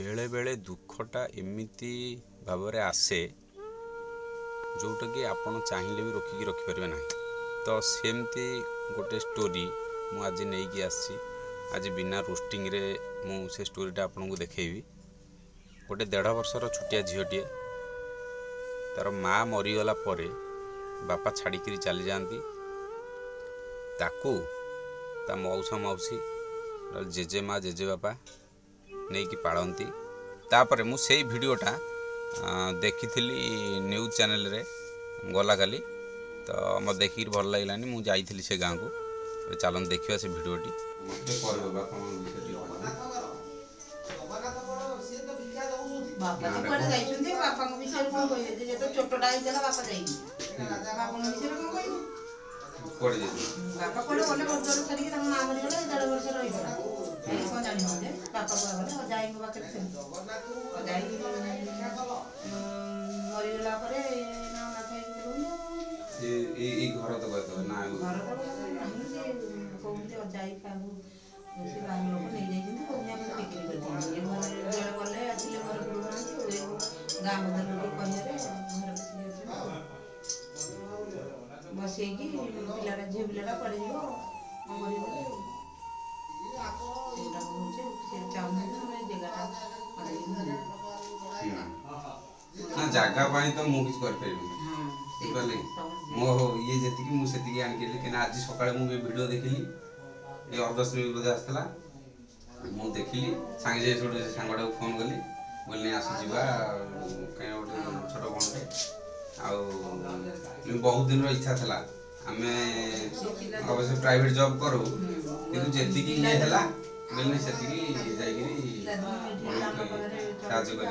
बेले बेले दुखटा एमती भाव में आसे जोटा कि आपण चाहिए भी रोकिकी रखिपारे ना। तो सेमती गोटे स्टोरी मु आज नहीं आसी आज बिना रोस्टिंग रे मु से स्टोरीटा आपन को देखेबी। गोटे 1.5 वर्षर छोटिया झीटे तार माँ मरीगला परे बापा छाड़ी चली जाती ताकू ता मौसा मौसी जेजेमा जेजेबापा नहीं कि पालती। तापर मु से भिडियोटा देखी न्यूज चैनल रे गला काली तो मत देखिक भल लगलानी मु जाइली से गाँव को। चलन देखा से भिडियोटी बापा तो पड़े जाइछन्ते बापा को विषय कोन कहिए जे तो छोटडा हितला बापा जाई बापा को विषय कोन कहिए पड़े जाई बापा पड़े बोले बडर छड़ी त मां मरि गेले 1.5 वर्ष रहि गला कोन जानि हो जे बापा को बोले जाई को बाके से जाई मरि गेला परे ना ना थाई को ए घर तो कहतो ना घर तो नहीं जे कोनते जाई काबू से गांव लोग नहीं जाइछन्ते कोन्या को बिक्री कर दिए ये मोर जड़ गले आथिले मोर गाँव बदल लोग कहे घर बसे कि पिलाटा झील पिलाटा पड़े जगह तो मुझे कर मो ये जी मुझे आनिक आज सका मुझे वीडियो देखिली ये अर्धश्री बोधे आसला मु देखिली सांगे सांगटा को फोन कली बोल आस जा कहीं गोटे छोट बणटे आ बहुत दिन इच्छा था आम अवश्य प्राइवेट जॉब करूँ कि जी ये है बोलने से साहय करके खाली मत नहीं छाड़देव आज गल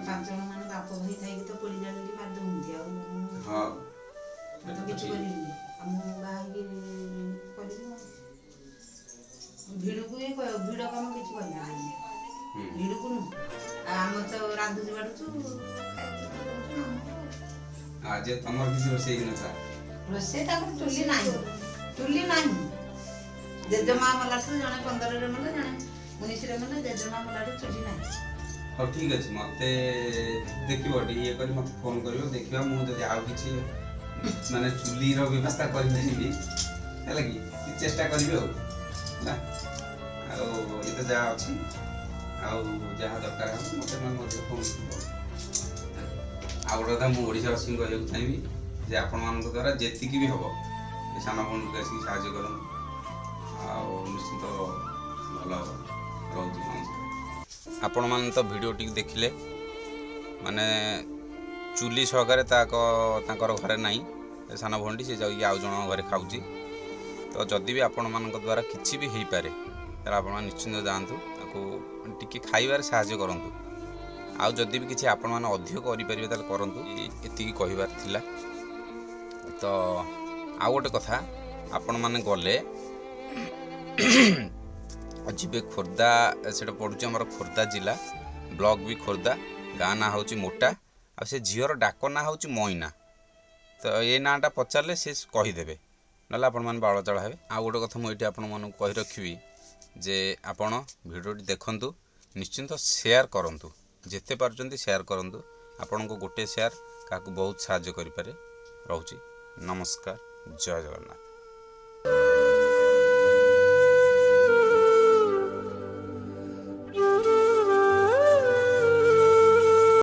5 जन मान बाप भाई थी तो पोड़ी जाने मार दूसरी तो किसी कर भिड़ को भिड़ कम किसी कर भिड़ को आम तो रांधुची बाड़ू आज तुम किसी रोसे रोसे चुली ना जेजेमा मला जड़े 15 रे मला जड़े 19 रे मला जेजेमा मला चुली ना। हाँ ठीक अच्छे मत देखो ये कर मत फोन कर देखा मुझे आउ कि माने चुली व्यवस्था करी कि चेष्टा करी ये तो जहाँ अच्छी जहाँ दरकार मत फोन आ गोटे कथा मुझावासी को कहना चाहिए जे आपण मान द्वारा जी भी हम सान भूल को आसिक साहय कर निश्चित भल रोचे। आपण मान तो वीडियो टी देखिले माने चुली सहकारे ताकर घरे नाई सान भौंटी से जाइए आउ जन घरे खाऊँगी। तो जदि भी आपण मान द्वारा किसी भी हो पारे तार आप निश्चिंत जातु टी खाइबार साहाय्य करूँ। आउ जदि भी किसी आपण मैंने अधिक करें तो करूँ ये कहबार थिला। तो आउ गोटे कथा आपण मैंने गले जी खोर्धा से पड़ुचे आम खोर्धा जिला ब्लॉक भी खोर्धा गाँ ना हूँ मोटा आ से झीर डाक ना हूँ मईना। तो ये नाटा पचारे सी कहीदेवे ना आपण मैंने बाड़ चाड़ा हे। आ गोटे कथा मुझे आपण मन कही रखी जे आपण भिडियोटी देखंतु निश्चिंत शेयर करंतु जेते पारचंती शेयर करंतु आपण को गोटे शेयर का बहुत साहाय्य करि पारे। रहउची नमस्कार जय जगन्नाथ।